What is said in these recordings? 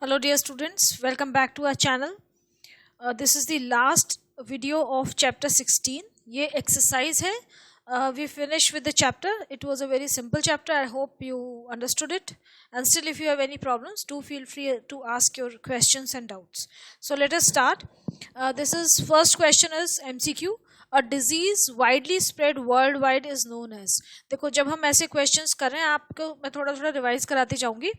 Hello dear students, welcome back to our channel. This is the last video of chapter 16. ये exercise है. We finished with the chapter. It was a very simple chapter. I hope you understood it. And still if you have any problems, do feel free to ask your questions and doubts. So let us start. This is first question is MCQ. A disease widely spread worldwide is known as. देखो जब हम ऐसे questions कर रहे हैं आपको मैं थोड़ा थोड़ा रिवाइज कराती जाऊंगी.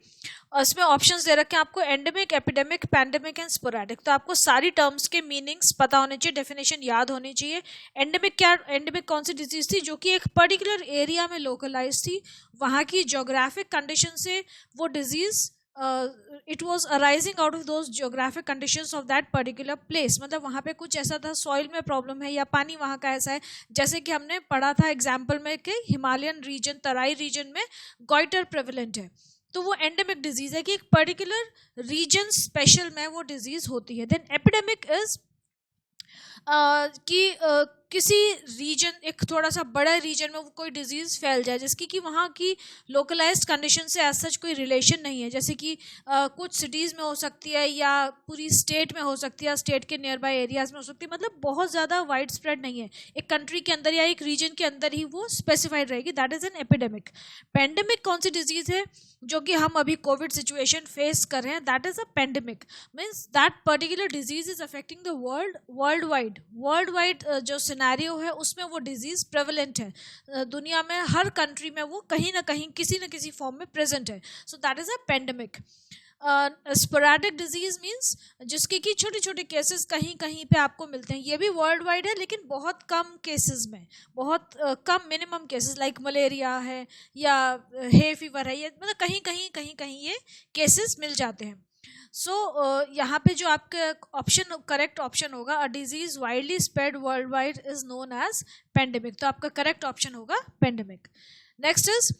इसमें ऑप्शंस दे रखे हैं आपको endemic, epidemic, pandemic and sporadic. तो आपको सारी टर्म्स के मीनिंग्स पता होने चाहिए, डेफिनेशन याद होनी चाहिए. एंडेमिक क्या, एंडेमिक कौन सी डिजीज थी जो कि एक पर्टिकुलर एरिया में लोकलाइज थी, वहाँ की जोग्राफिक कंडीशन से वो disease it was arising out of those geographic conditions of that particular place. मतलब वहाँ पे कुछ ऐसा था, सॉइल में प्रॉब्लम है या पानी वहाँ का ऐसा है. जैसे कि हमने पढ़ा था एग्जाम्पल में कि हिमालयन रीजन, तराई रीजन में गॉइटर प्रेवलेंट है, तो वो एंडेमिक डिजीज है कि एक पर्टिकुलर रीजन स्पेशल में वो डिजीज होती है. देन एपिडेमिक इज कि किसी रीजन, एक थोड़ा सा बड़ा रीजन में वो कोई डिजीज फैल जाए जिसकी कि वहाँ की लोकलाइज्ड कंडीशन से एज सच कोई रिलेशन नहीं है. जैसे कि कुछ सिटीज़ में हो सकती है या पूरी स्टेट में हो सकती है, स्टेट के नियर बाय एरियाज में हो सकती है. मतलब बहुत ज़्यादा वाइड स्प्रेड नहीं है, एक कंट्री के अंदर या एक रीजन के अंदर ही वो स्पेसिफाइड रहेगी. That is an epidemic. Pandemic कौन सी डिजीज़ है जो कि हम अभी कोविड सिचुएशन फेस कर रहे हैं, that is a pandemic. Means that particular disease is affecting the world wide जो सिनेरियो है उसमें वो डिजीज प्रेवलेंट है. दुनिया में हर कंट्री में वो कहीं ना कहीं किसी न किसी फॉर्म में प्रेजेंट है. सो that is a pandemic. Sporadic disease means जिसके कि छोटे छोटे केसेस कहीं कहीं पे आपको मिलते हैं. ये भी वर्ल्ड वाइड है लेकिन बहुत कम केसेस में, बहुत कम मिनिमम केसेस, लाइक मलेरिया है या हे फीवर है, ये मतलब कहीं कहीं ये केसेस मिल जाते हैं. सो यहाँ पे जो आपका ऑप्शन, करेक्ट ऑप्शन होगा, a disease widely spread world wide is known as pandemic. तो आपका करेक्ट ऑप्शन होगा pandemic. Next is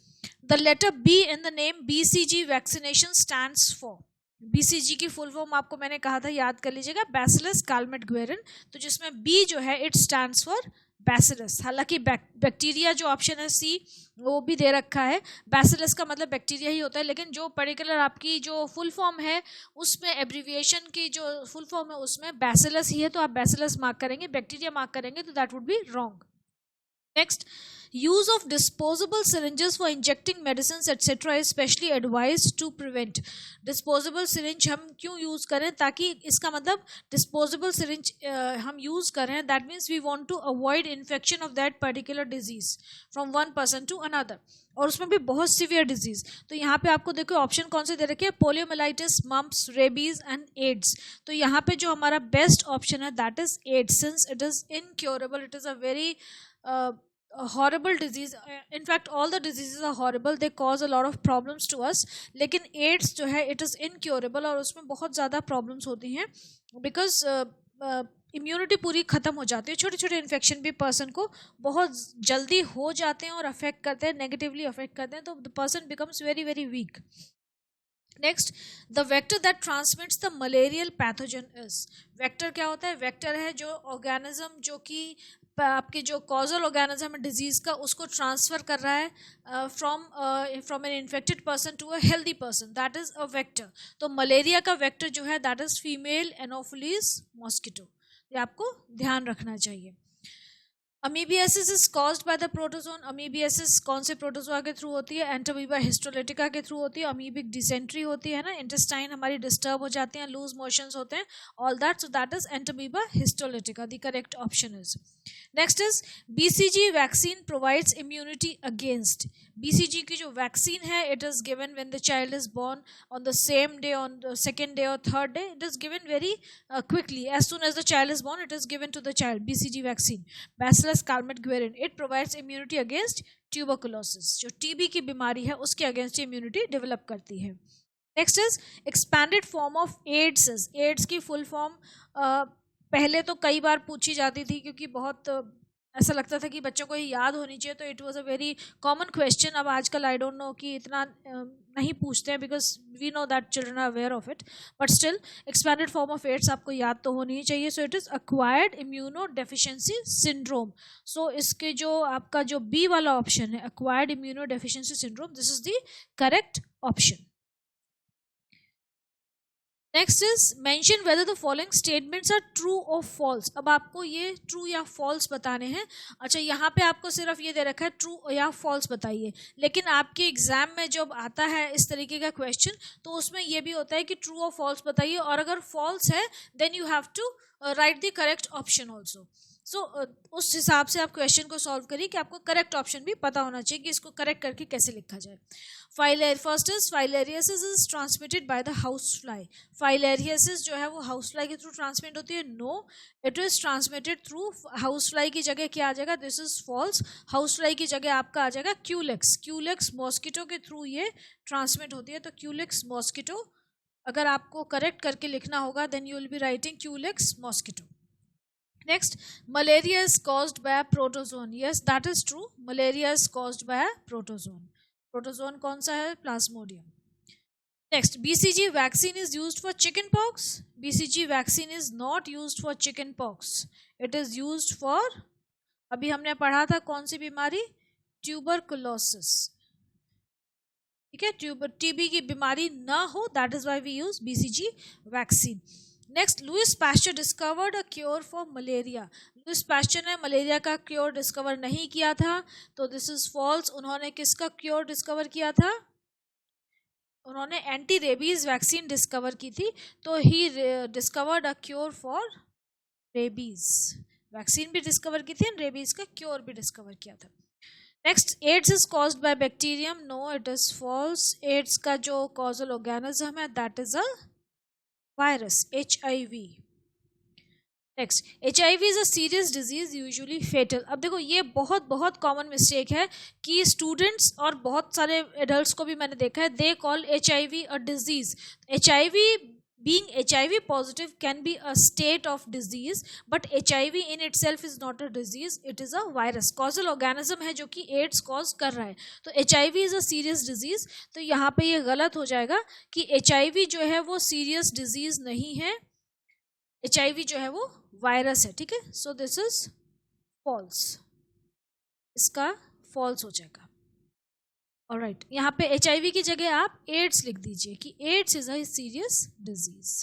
the letter B in the name BCG vaccination stands for. BCG की फुल फॉर्म आपको मैंने कहा था, याद कर लीजिएगा, बैसिलस कालमेट-गुएरिन. तो जिसमें बी जो है इट स्टैंड्स फॉर बैसिलस. हालांकि बैक्टीरिया जो ऑप्शन है सी वो भी दे रखा है, बैसिलस का मतलब बैक्टीरिया ही होता है, लेकिन जो पर्टिकुलर आपकी जो फुल फॉर्म है उसमें एब्रीविएशन की जो फुल फॉर्म है उसमें बैसिलस ही है, तो आप बैसिलस मार्क करेंगे, बैक्टीरिया मार्क करेंगे तो that would be wrong. Next, use of disposable syringes for injecting medicines etc. is specially advised to prevent. Disposable syringe हम क्यों use करें, ताकि इसका मतलब disposable syringe हम use करें, that means we want to avoid infection of that particular disease from one person to another. और उसमें भी बहुत सीवियर डिजीज. तो यहाँ पे आपको देखो ऑप्शन कौन से दे रखे हैं, poliomyelitis, mumps, rabies and AIDS. तो यहाँ पे जो हमारा बेस्ट ऑप्शन है that is AIDS, since it is incurable. It is a very horrible disease. In fact all the diseases are horrible, they cause a lot of problems to us. लेकिन ads जो है it is incurable और उसमें बहुत ज़्यादा problems होती हैं because immunity पूरी ख़त्म हो जाती है. छोटे छोटे इन्फेक्शन भी पर्सन को बहुत जल्दी हो जाते हैं और अफेक्ट करते हैं, नेगेटिवली अफेक्ट करते हैं, तो the person becomes very very weak. Next, the vector that transmits the malarial pathogen is. Vector क्या होता है, वेक्टर है जो ऑर्गेनिज्म जो कि आपके जो कॉजल ऑर्गेनिज्म है डिजीज का उसको ट्रांसफर कर रहा है from an infected person to a healthy person, that is a vector. तो मलेरिया का वेक्टर जो है that is female anopheles mosquito. ये आपको ध्यान रखना चाहिए. Amoebiasis is caused by the protozoan. Amoebiasis कौन से प्रोटोजोआ के थ्रू होती है, एंटोमीबा हिस्टोलिटिका के थ्रू होती है. अमीबिक डिसेंट्री होती है ना, इंटेस्टाइन हमारी डिस्टर्ब हो जाते हैं, लूज मोशंस होते हैं, all that. So that is entamoeba histolytica. The correct option is. Next is BCG vaccine provides immunity against. BCG की जो वैक्सीन है it is given when the child is born on the same day, on the second day or third day. It is given very quickly, as soon as the child is born it is given to the child. BCG vaccine, Bacillus calmette-guerin, it provides immunity against tuberculosis. जो TB की बीमारी है उसके against immunity develop करती है. Next is expanded form of AIDS. AIDS की full form पहले तो कई बार पूछी जाती थी क्योंकि बहुत ऐसा लगता था कि बच्चों को ये याद होनी चाहिए, तो it was a very common question. अब आजकल आई डोंट नो कि इतना नहीं पूछते हैं because we know that children are aware of it, but still expanded form of AIDS आपको याद तो होनी ही चाहिए. So it is acquired immuno deficiency syndrome. So इसके जो आपका जो बी वाला ऑप्शन है, acquired immuno deficiency syndrome, this is the correct option. Next is mention whether the following statements are true or false. अब आपको ये ट्रू या फॉल्स बताने हैं। अच्छा, यहाँ पे आपको सिर्फ ये दे रखा है ट्रू या फॉल्स बताइए, लेकिन आपके एग्जाम में जब आता है इस तरीके का क्वेश्चन तो उसमें ये भी होता है कि ट्रू और फॉल्स बताइए, और अगर फॉल्स है then you have to write the correct option also. So उस हिसाब से आप क्वेश्चन को सॉल्व करिए कि आपको करेक्ट ऑप्शन भी पता होना चाहिए कि इसको करेक्ट करके कैसे लिखा जाए। First is filariasis is transmitted by the house fly. Filariasis जो है वो हाउस फ्लाई के थ्रू ट्रांसमिट होती है। No, it is transmitted through house fly की जगह क्या आ जाएगा, this is false. House fly की जगह आपका आ जाएगा क्यूलेक्स। क्यूलेक्स मॉस्किटो के थ्रू ये ट्रांसमिट होती है, तो क्यूलेक्स मॉस्किटो अगर आपको करेक्ट करके लिखना होगा then you will be writing culex mosquito. Next, malaria is caused by a protozoan. Yes, that is true. Malaria is caused by a protozoan. Protozoan कौन सा है? Plasmodium. Next, BCG vaccine is used for chickenpox. BCG vaccine is not used for chickenpox. It is used for, अभी हमने पढ़ा था कौन सी बीमारी? Tuberculosis. ठीक है, TB की बीमारी ना हो, that is why we use BCG vaccine. Next, Louis Pasteur discovered a cure for malaria. Louis Pasteur ने मलेरिया का क्योर डिस्कवर नहीं किया था, तो दिस इज फॉल्स। उन्होंने किसका क्योर डिस्कवर किया था? उन्होंने एंटी रेबीज वैक्सीन डिस्कवर की थी, तो he discovered a cure for rabies. Vaccine भी डिस्कवर की थी एंड रेबीज का क्योर भी डिस्कवर किया था। Next, AIDS is caused by bacterium. No, it is false. AIDS का जो कॉजल ऑर्गेनिज्म है that is a virus, HIV. Next, HIV is a serious disease usually fatal. अब देखो ये बहुत बहुत कॉमन मिस्टेक है कि स्टूडेंट्स और बहुत सारे एडल्ट्स को भी मैंने देखा है, they call HIV a disease. HIV being HIV positive can be a state of disease, but HIV in itself is not a disease, it is a virus, causal organism है जो कि AIDS cause कर रहा है। तो HIV is a serious disease, तो यहाँ पे ये गलत हो जाएगा कि HIV जो है वो serious disease नहीं है, HIV जो है वो वायरस है। ठीक है, सो दिस इज फॉल्स, इसका फॉल्स हो जाएगा। ऑलराइट, यहाँ पे HIV की जगह आप एड्स लिख दीजिए कि AIDS is a serious disease.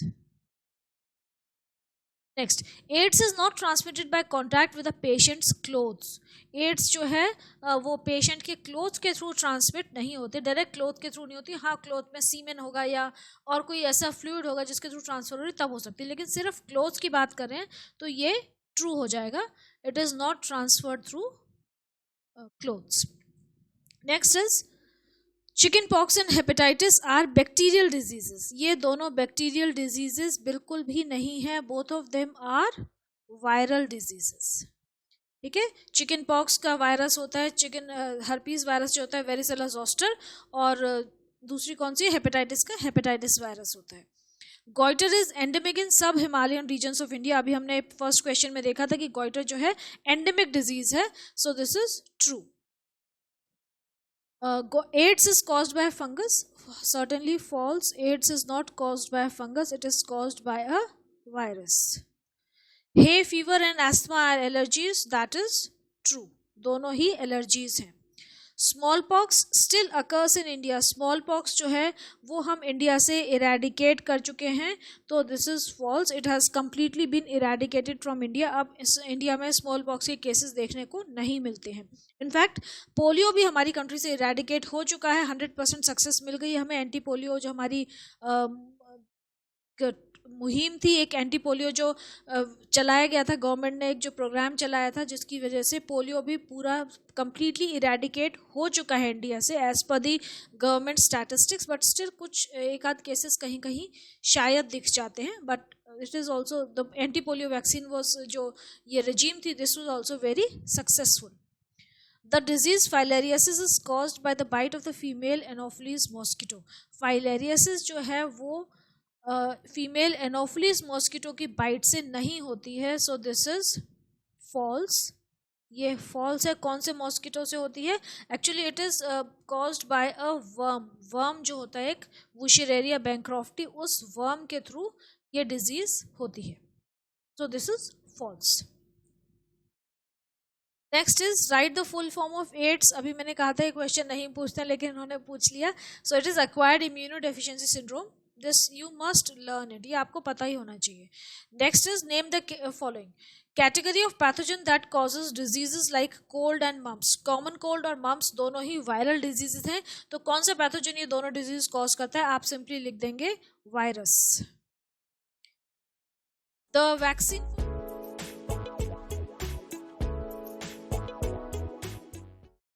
Next, AIDS is not transmitted by contact with a patient's clothes. AIDS जो है वो पेशेंट के क्लोथ्स के थ्रू ट्रांसमिट नहीं होते, डायरेक्ट क्लोथ के थ्रू नहीं होती। हाँ, क्लोथ में सीमेन होगा या और कोई ऐसा फ्लूइड होगा जिसके थ्रू ट्रांसफर हो रही तब हो सकती है, लेकिन सिर्फ क्लोथ्स की बात कर रहे हैं तो ये ट्रू हो जाएगा, it is not transferred through clothes. Next is chicken pox and hepatitis are bacterial diseases. ये दोनों बैक्टीरियल डिजीजेस बिल्कुल भी नहीं है, both of them are viral diseases. ठीक है, चिकन पॉक्स का वायरस होता है चिकन हर्पीज वायरस जो होता है वेरिसेला जोस्टर, और दूसरी कौन सी? हेपेटाइटिस का हेपेटाइटिस वायरस होता है। गॉइटर इज एंडेमिक इन सब हिमालयन रीजन्स ऑफ इंडिया। अभी हमने फर्स्ट क्वेश्चन में देखा था कि गॉइटर जो है एंडेमिक डिजीज है, so this is true. AIDS is caused by a fungus. Certainly false. AIDS is not caused by a fungus. It is caused by a virus. Hay fever and asthma are allergies. That is true. दोनों ही allergies हैं। Small pox still occurs in India. Small pox जो है वो हम India से eradicate कर चुके हैं, तो this is false. It has completely been eradicated from India. अब इस इंडिया में स्मॉल पॉक्स के केसेस देखने को नहीं मिलते हैं। इनफैक्ट पोलियो भी हमारी कंट्री से इरेडिकेट हो चुका है, 100% सक्सेस मिल गई हमें। एंटी पोलियो जो हमारी मुहिम थी, एक एंटी पोलियो जो चलाया गया था, गवर्नमेंट ने एक जो प्रोग्राम चलाया था जिसकी वजह से पोलियो भी पूरा कम्प्लीटली इरेडिकेट हो चुका है इंडिया से as per the government statistics. But still कुछ एक आध केसेस कहीं कहीं शायद दिख जाते हैं, but it is also the anti polio vaccine was जो ये रजीम थी, this was also very successful. The disease filariasis is caused by the bite of the female Anopheles mosquito. Filariasis जो है वो फीमेल एनोफिलीज मॉस्किटो की bite से नहीं होती है, सो दिस इज फॉल्स। ये फॉल्स है। कौन से मॉस्किटो से होती है? Actually it is caused by a worm. Worm जो होता है एक वुशेरेरिया बैंक्रॉफ्टी, उस वर्म के थ्रू ये डिजीज होती है, so this is false. Next is write the full form of AIDS. अभी मैंने कहा था ये क्वेश्चन नहीं पूछते लेकिन उन्होंने पूछ लिया। So it is acquired immuno deficiency syndrome. This you must learn it, ये आपको पता ही होना चाहिए. Next is name the following category of pathogen that causes diseases like cold and mumps. Common cold और मम्स दोनों ही वायरल डिजीजेस हैं. तो कौन सा पैथोजन ये दोनों डिजीज कॉज करता है? आप सिंपली लिख देंगे वायरस. The vaccine